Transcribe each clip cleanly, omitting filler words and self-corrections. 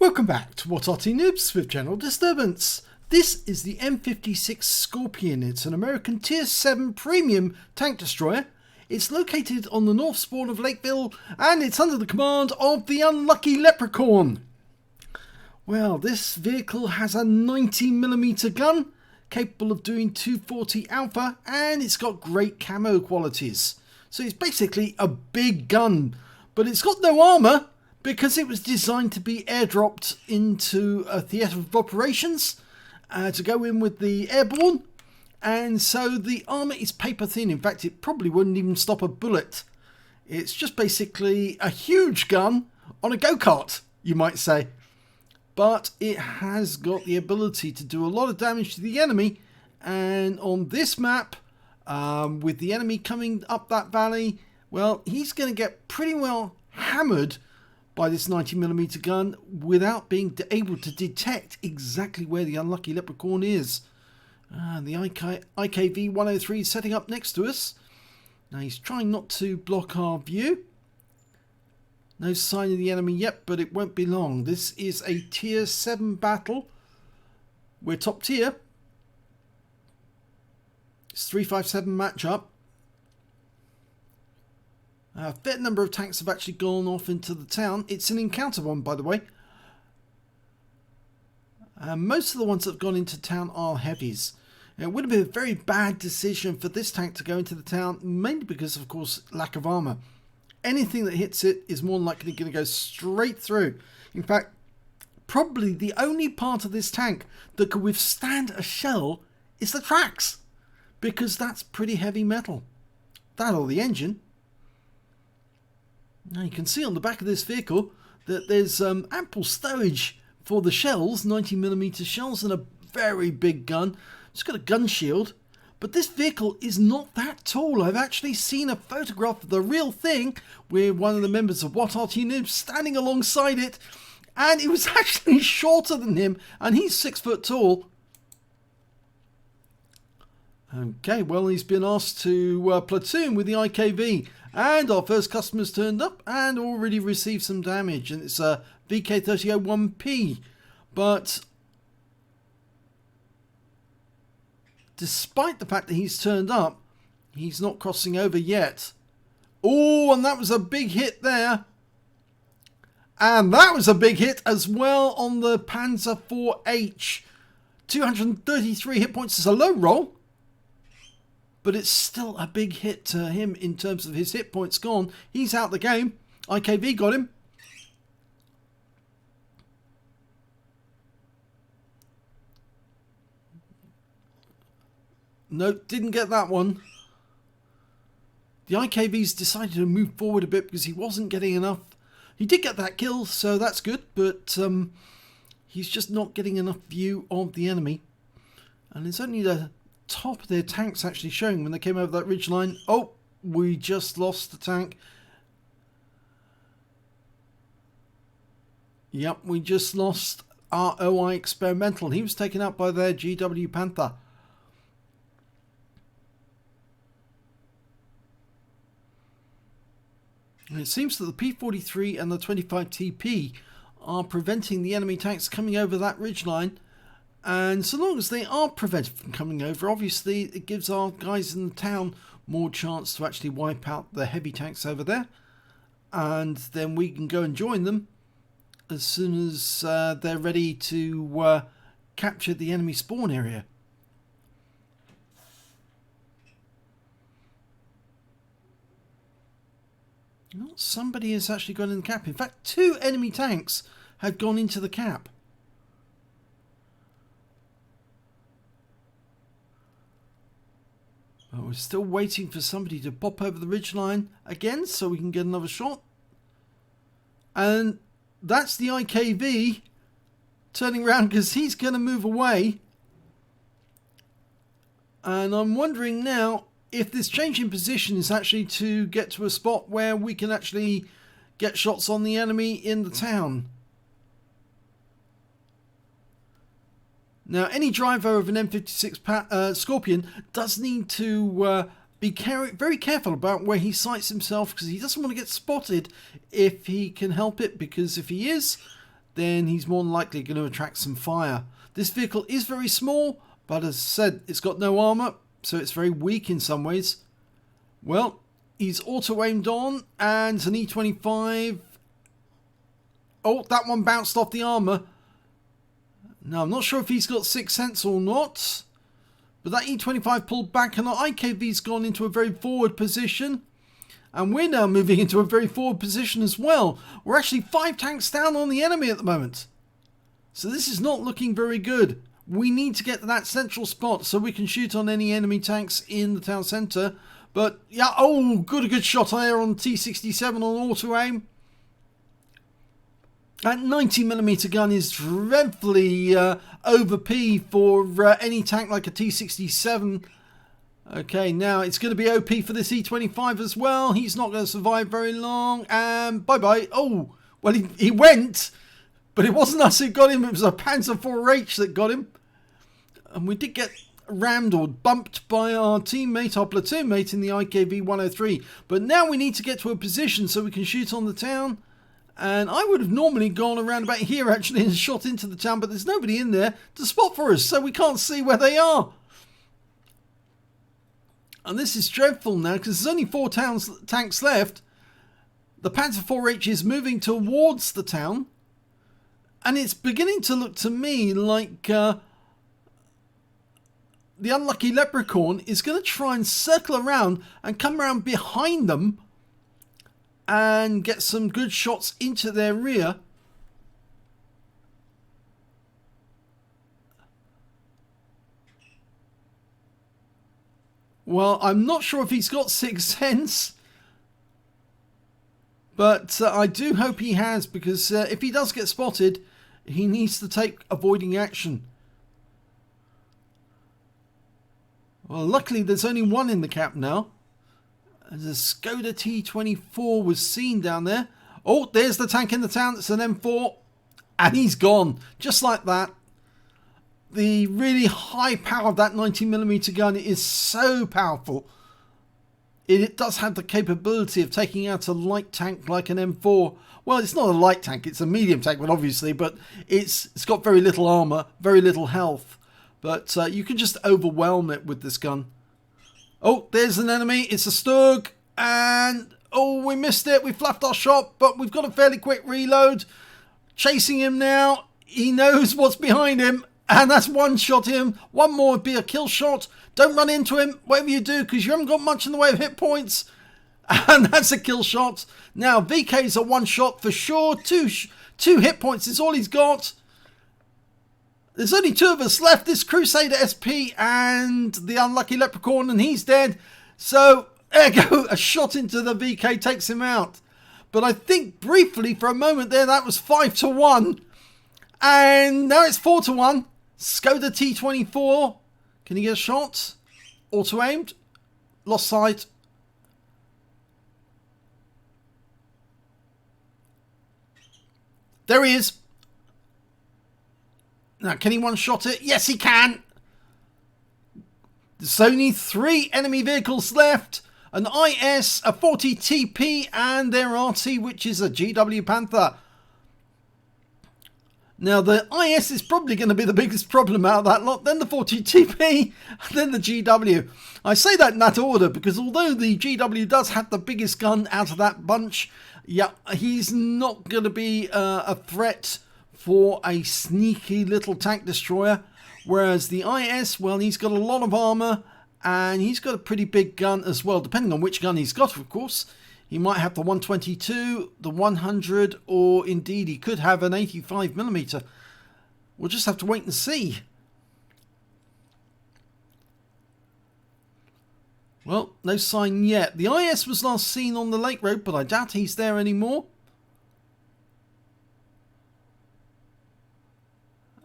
Welcome back to What Arty Noobs with General Disturbance. This is the M56 Scorpion. It's an American Tier 7 premium tank destroyer. It's located on the north spawn of Lakeville and it's under the command of TheUnluckyLeprechaun. Well, this vehicle has a 90mm gun capable of doing 240 alpha and it's got great camo qualities. So it's basically a big gun, but it's got no armour because it was designed to be airdropped into a theatre of operations to go in with the airborne. And so the armour is paper thin. In fact, it probably wouldn't even stop a bullet. It's just basically a huge gun on a go-kart, you might say. But it has got the ability to do a lot of damage to the enemy. And on this map, with the enemy coming up that valley, well, he's going to get pretty well hammered by this 90mm gun without being able to detect exactly where the Unlucky Leprechaun is. The IKV 103 is setting up next to us. Now he's trying not to block our view. No sign of the enemy yet, but it won't be long. This is a tier 7 battle. We're top tier. It's 357 matchup. A fair number of tanks have actually gone off into the town. It's an encounter one, by the way. Most of the ones that have gone into town are heavies. It would have been a very bad decision for this tank to go into the town, mainly because, of course, lack of armour. Anything that hits it is more than likely going to go straight through. In fact, probably the only part of this tank that could withstand a shell is the tracks, because that's pretty heavy metal. That or the engine. Now you can see on the back of this vehicle that there's ample stowage for the shells, 90mm shells, and a very big gun. It's got a gun shield, but this vehicle is not that tall. I've actually seen a photograph of the real thing with one of the members of What Arty Noobs standing alongside it, and it was actually shorter than him, and he's 6 foot tall. Okay, well, he's been asked to platoon with the IKV. And our first customer's turned up and already received some damage. And it's a VK3001P. But despite the fact that he's turned up, he's not crossing over yet. Oh, and that was a big hit there. And that was a big hit as well on the Panzer IV-H. 233 hit points is a low roll. But it's still a big hit to him in terms of his hit points gone. He's out the game. IKV got him. No, didn't get that one. The IKV's decided to move forward a bit because he wasn't getting enough. He did get that kill, so that's good. But he's just not getting enough view of the enemy. And it's only the top of their tanks actually showing when they came over that ridge line. Oh, we just lost the tank. Yep, we just lost our OI Experimental. He was taken out by their GW Panther. And it seems that the P43 and the 25 TP are preventing the enemy tanks coming over that ridge line. And so long as they are prevented from coming over, obviously it gives our guys in the town more chance to actually wipe out the heavy tanks over there. And then we can go and join them as soon as they're ready to capture the enemy spawn area. Well, somebody has actually gone in the cap. In fact, 2 enemy tanks have gone into the cap. We're still waiting for somebody to pop over the ridgeline again so we can get another shot. And that's the IKV turning around because he's going to move away. And I'm wondering now if this change in position is actually to get to a spot where we can actually get shots on the enemy in the town. Now, any driver of an M56 Scorpion does need to be very careful about where he sights himself because he doesn't want to get spotted if he can help it, because if he is, then he's more than likely going to attract some fire. This vehicle is very small, but as I said, it's got no armor, so it's very weak in some ways. Well, he's auto-aimed on, and it's an E25. Oh, that one bounced off the armor. Now, I'm not sure if he's got 6th sense or not, but that E25 pulled back, and our IKV's gone into a very forward position. And we're now moving into a very forward position as well. We're actually 5 tanks down on the enemy at the moment. So this is not looking very good. We need to get to that central spot so we can shoot on any enemy tanks in the town centre. But, yeah, oh, good shot there on T67 on auto-aim. That 90mm gun is dreadfully over-P for any tank like a T67. Okay, now it's going to be OP for this E25 as well. He's not going to survive very long. And bye-bye. Oh, well, he went. But it wasn't us who got him. It was a Panzer IV-H that got him. And we did get rammed or bumped by our teammate, our platoon mate in the IKV 103. But now we need to get to a position so we can shoot on the town. And I would have normally gone around about here actually and shot into the town. But there's nobody in there to spot for us. So we can't see where they are. And this is dreadful now because there's only 4 tanks left. The Panzer IV-H is moving towards the town. And it's beginning to look to me like the Unlucky Leprechaun is going to try and circle around and come around behind them and get some good shots into their rear. Well, I'm not sure if he's got 6th sense, but I do hope he has, because if he does get spotted, he needs to take avoiding action. Well, luckily there's only one in the cap now. As a Skoda T24 was seen down there. Oh, there's the tank in the town. It's an M4, and he's gone, just like that. The really high power of that 90mm gun is so powerful. It does have the capability of taking out a light tank like an M4. Well, it's not a light tank, it's a medium tank, but obviously, but it's got very little armor, very little health. But you can just overwhelm it with this gun. Oh, there's an enemy. It's a Stug, and oh, we missed it. We fluffed our shot, but we've got a fairly quick reload. Chasing him now. He knows what's behind him. And that's one shot him. One more would be a kill shot. Don't run into him, whatever you do, because you haven't got much in the way of hit points. And that's a kill shot. Now, VK's a one shot for sure. Two hit points is all he's got. There's only 2 of us left. This Crusader SP and the Unlucky Leprechaun, and he's dead. So, there you go. A shot into the VK takes him out. But I think briefly for a moment there, that was 5-1. And now it's 4-1. Skoda T24. Can he get a shot? Auto-aimed. Lost sight. There he is. Now, can he one-shot it? Yes, he can. There's only 3 enemy vehicles left. An IS, a 40 TP, and their Arty, which is a GW Panther. Now, the IS is probably going to be the biggest problem out of that lot, then the 40 TP, and then the GW. I say that in that order because although the GW does have the biggest gun out of that bunch, yeah, he's not going to be a threat for a sneaky little tank destroyer. Whereas the IS, well, he's got a lot of armor, and he's got a pretty big gun as well, depending on which gun he's got, of course. He might have the 122, the 100, or indeed he could have an 85mm. We'll just have to wait and see. Well, no sign yet. The IS was last seen on the Lake Road, but I doubt he's there anymore.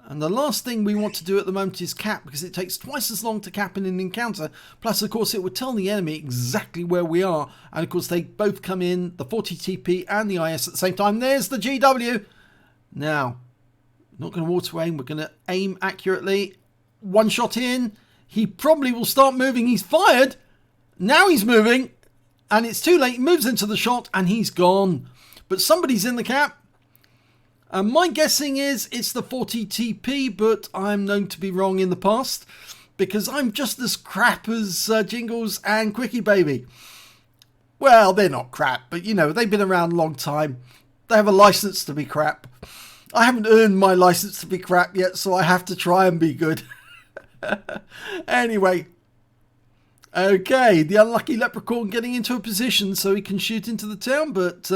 And the last thing we want to do at the moment is cap, because it takes twice as long to cap in an encounter. Plus, of course, it would tell the enemy exactly where we are. And, of course, they both come in, the 40 TP and the IS at the same time. There's the GW. Now, not going to auto-aim. We're going to aim accurately. One shot in. He probably will start moving. He's fired. Now he's moving. And it's too late. He moves into the shot and he's gone. But somebody's in the cap. My guessing is it's the 40TP, but I'm known to be wrong in the past because I'm just as crap as Jingles and Quickie Baby. Well, they're not crap, but you know, they've been around a long time. They have a license to be crap. I haven't earned my license to be crap yet, so I have to try and be good. Anyway. Okay, the unlucky leprechaun getting into a position so he can shoot into the town, but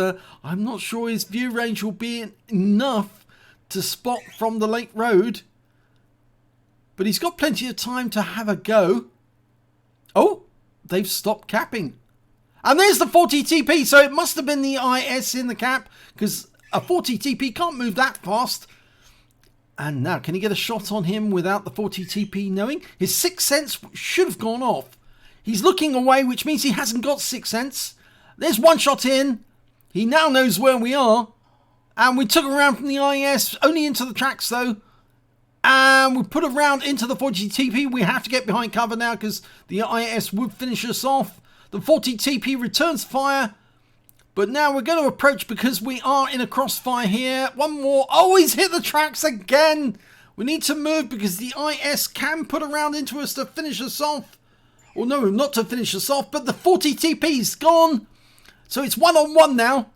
I'm not sure his view range will be enough to spot from the lake road. But he's got plenty of time to have a go. Oh, they've stopped capping. And there's the 40TP, so it must have been the IS in the cap, because a 40TP can't move that fast. And now, can he get a shot on him without the 40TP knowing? His sixth sense should have gone off. He's looking away, which means he hasn't got sixth sense. There's one shot in. He now knows where we are. And we took a round from the IS, only into the tracks though. And we put a round into the 40TP. We have to get behind cover now because the IS would finish us off. The 40TP returns fire. But now we're going to approach because we are in a crossfire here. One more. Oh, he's hit the tracks again. We need to move because the IS can put a round into us to finish us off. Or no, not to finish us off, but the 40TP's gone. So it's 1-on-1 now.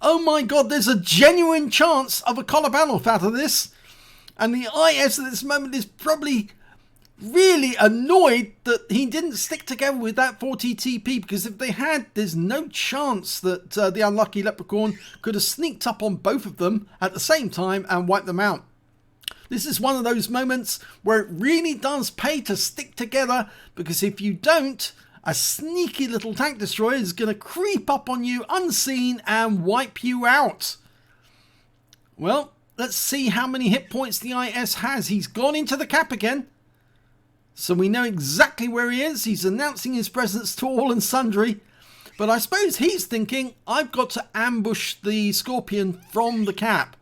Oh my god, there's a genuine chance of a collar battle out of this. And the IS at this moment is probably really annoyed that he didn't stick together with that 40TP, because if they had, there's no chance that the unlucky leprechaun could have sneaked up on both of them at the same time and wiped them out. This is one of those moments where it really does pay to stick together, because if you don't, a sneaky little tank destroyer is going to creep up on you unseen and wipe you out. Well, let's see how many hit points the IS has. He's gone into the cap again. So we know exactly where he is. He's announcing his presence to all and sundry. But I suppose he's thinking, I've got to ambush the Scorpion from the cap.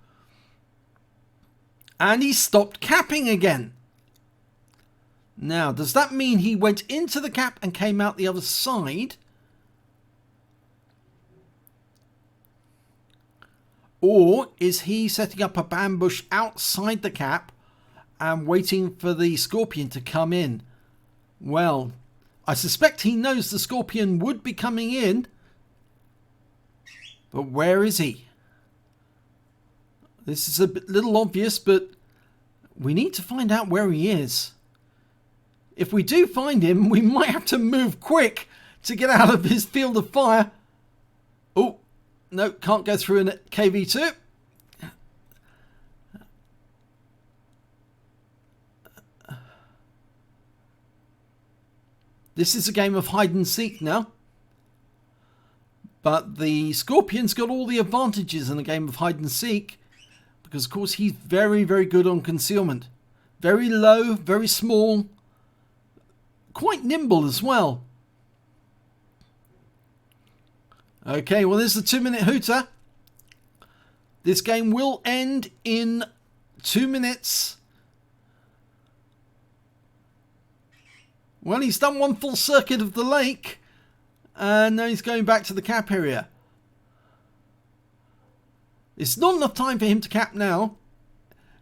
And he stopped capping again. Now, does that mean he went into the cap and came out the other side? Or is he setting up a ambush outside the cap and waiting for the Scorpion to come in? Well, I suspect he knows the Scorpion would be coming in. But where is he? This is a little obvious, but we need to find out where he is. If we do find him, we might have to move quick to get out of his field of fire. Oh, no, can't go through a KV2. This is a game of hide and seek now. But the Scorpion's got all the advantages in a game of hide and seek, because of course he's very, very good on concealment. Very low, very small, quite nimble as well. Okay, well, this is a 2-minute hooter. This game will end in 2 minutes. Well, he's done one full circuit of the lake, and now he's going back to the cap area. It's not enough time for him to cap now.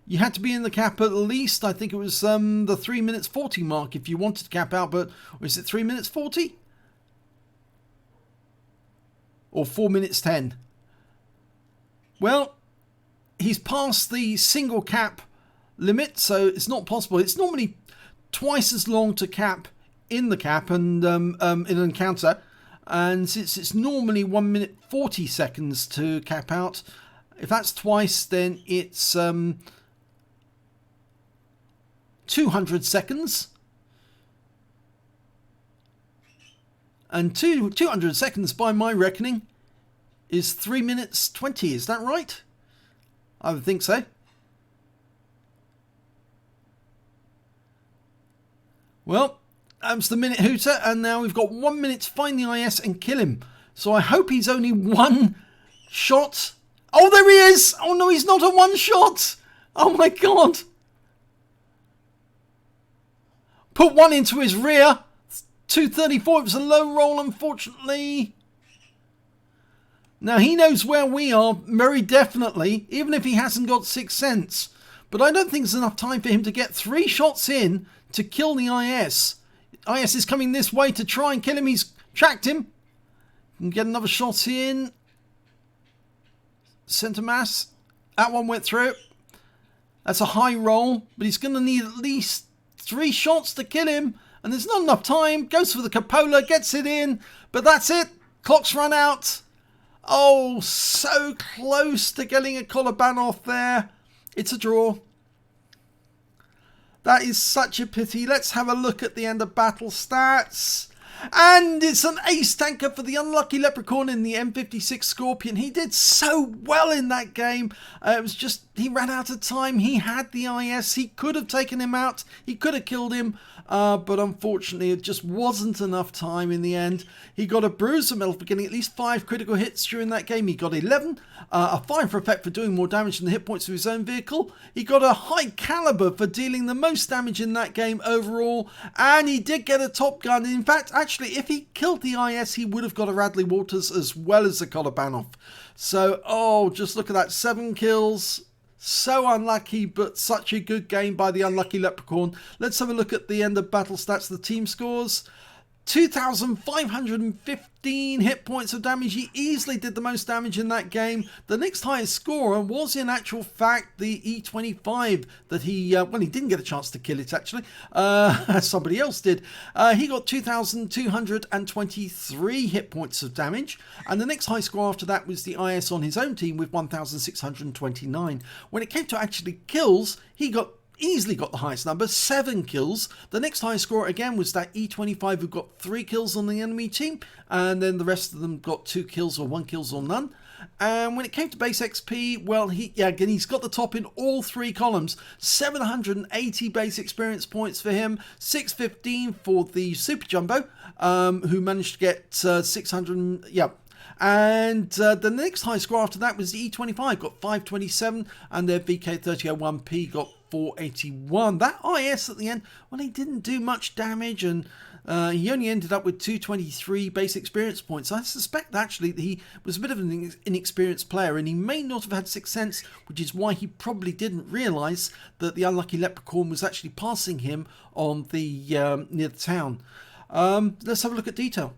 You had to be in the cap at least, I think it was the 3 minutes 40 mark if you wanted to cap out, but was it 3 minutes 40? Or 4 minutes 10? Well, he's past the single cap limit, so it's not possible. It's normally twice as long to cap in the cap and in an encounter, and since it's normally 1 minute 40 seconds to cap out, if that's twice, then it's 200 seconds. And 200 seconds, by my reckoning, is 3 minutes 20. Is that right? I would think so. Well, that's the minute hooter, and now we've got 1 minute to find the IS and kill him. So I hope he's only one shot. Oh, there he is! Oh no, he's not a one shot! Oh my god! Put one into his rear. 234, it was a low roll, unfortunately. Now, he knows where we are, very definitely, even if he hasn't got 6th sense. But I don't think there's enough time for him to get 3 shots in to kill the IS. IS is coming this way to try and kill him. He's tracked him. Can get another shot in. Centre mass. That one went through. That's a high roll, but he's going to need at least 3 shots to kill him. And there's not enough time. Goes for the cupola, gets it in. But that's it. Clock's run out. Oh, so close to getting a collar ban off there. It's a draw. That is such a pity. Let's have a look at the end of battle stats. And it's an ace tanker for the unlucky Leprechaun in the M56 Scorpion. He did so well in that game. It was just, he ran out of time. He had the IS. He could have taken him out. He could have killed him. But unfortunately, it just wasn't enough time in the end. He got a bruiser medal for getting at least 5 critical hits during that game. He got 11. A fine for effect for doing more damage than the hit points of his own vehicle. He got a high caliber for dealing the most damage in that game overall. And he did get a Top Gun. In fact, actually, if he killed the IS, he would have got a Radley Waters as well as a collar ban off. So, oh, just look at that. 7 kills. So unlucky, but such a good game by the unlucky Leprechaun. Let's have a look at the end of battle stats, the team scores. 2,515 hit points of damage. He easily did the most damage in that game. The next highest scorer was in actual fact the E25 that he, well, he didn't get a chance to kill it actually. Somebody else did. He got 2,223 hit points of damage. And the next high score after that was the IS on his own team with 1,629. When it came to actually kills, he easily got the highest number, 7 kills. The next highest score again was that E25 who got 3 kills on the enemy team, and then the rest of them got 2 kills or 1 kills or none. And when it came to base XP, well, again, he's got the top in all 3 columns. 780 base experience points for him, 615 for the Super Jumbo, who managed to get 600, yeah. And the next high score after that was the E25, got 527, and their VK3001P got 481. That IS at the end, well, he didn't do much damage, and he only ended up with 223 base experience points. I suspect actually that he was a bit of an inexperienced player, and he may not have had 6th sense, which is why he probably didn't realise that the unlucky Leprechaun was actually passing him on the near the town. Let's have a look at detail.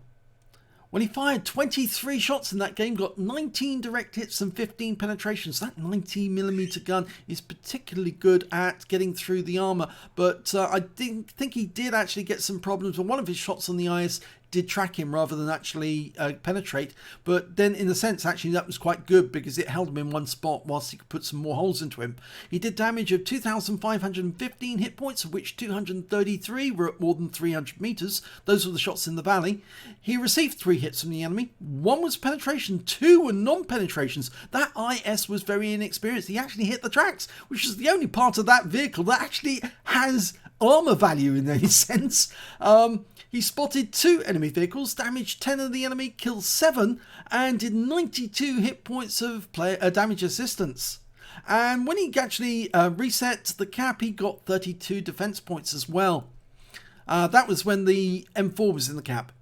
Well, he fired 23 shots in that game, got 19 direct hits and 15 penetrations. That 90mm gun is particularly good at getting through the armour, but I think he did actually get some problems when one of his shots on the IS did track him rather than actually penetrate. But then in a sense, actually, that was quite good because it held him in one spot whilst he could put some more holes into him. He did damage of 2,515 hit points, of which 233 were at more than 300 meters. Those were the shots in the valley. He received 3 hits from the enemy. 1 was penetration, 2 were non-penetrations. That IS was very inexperienced. He actually hit the tracks, which is the only part of that vehicle that actually has armor value in any sense. He spotted 2 enemy vehicles, damaged 10 of the enemy, killed 7, and did 92 hit points of damage assistance. And when he actually reset the cap, he got 32 defense points as well. That was when the M4 was in the cap.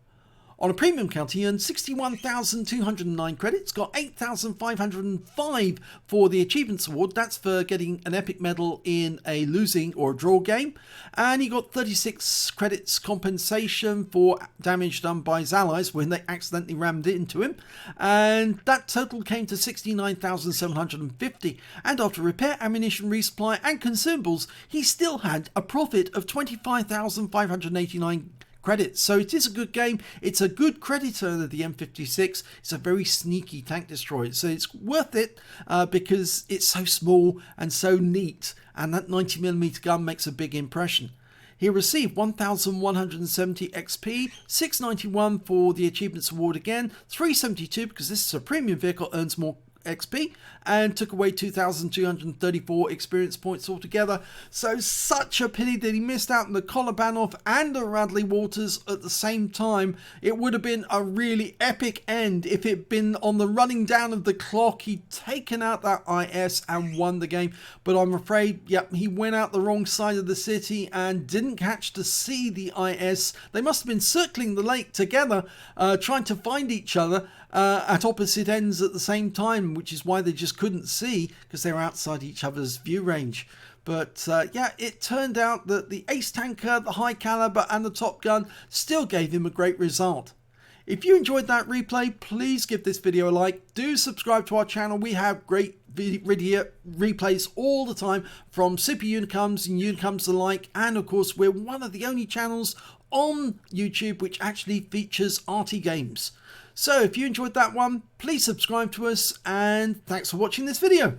On a premium count, he earned 61,209 credits, got 8,505 for the Achievements Award. That's for getting an epic medal in a losing or a draw game. And he got 36 credits compensation for damage done by his allies when they accidentally rammed into him. And that total came to 69,750. And after repair, ammunition, resupply and consumables, he still had a profit of 25,589 credits. So it is a good game. It's a good credit earner, the M56. It's a very sneaky tank destroyer. So it's worth it because it's so small and so neat. And that 90mm gun makes a big impression. He received 1,170 XP, 691 for the Achievements Award again, 372 because this is a premium vehicle, earns more XP, and took away 2,234 experience points altogether. So such a pity that he missed out on the collar ban off and the Radley Waters at the same time. It would have been a really epic end if it had been on the running down of the clock. He'd taken out that IS and won the game, but I'm afraid, yep, he went out the wrong side of the city and didn't catch to see the IS. They must have been circling the lake together, trying to find each other, at opposite ends at the same time, which is why they just couldn't see because they were outside each other's view range. But yeah, it turned out that the Ace Tanker, the High Caliber and the Top Gun still gave him a great result. If you enjoyed that replay, please give this video a like. Do subscribe to our channel. We have great video replays all the time from Super Unicums and Unicums alike. And of course, we're one of the only channels on YouTube which actually features Arty games. So if you enjoyed that one, please subscribe to us, and thanks for watching this video.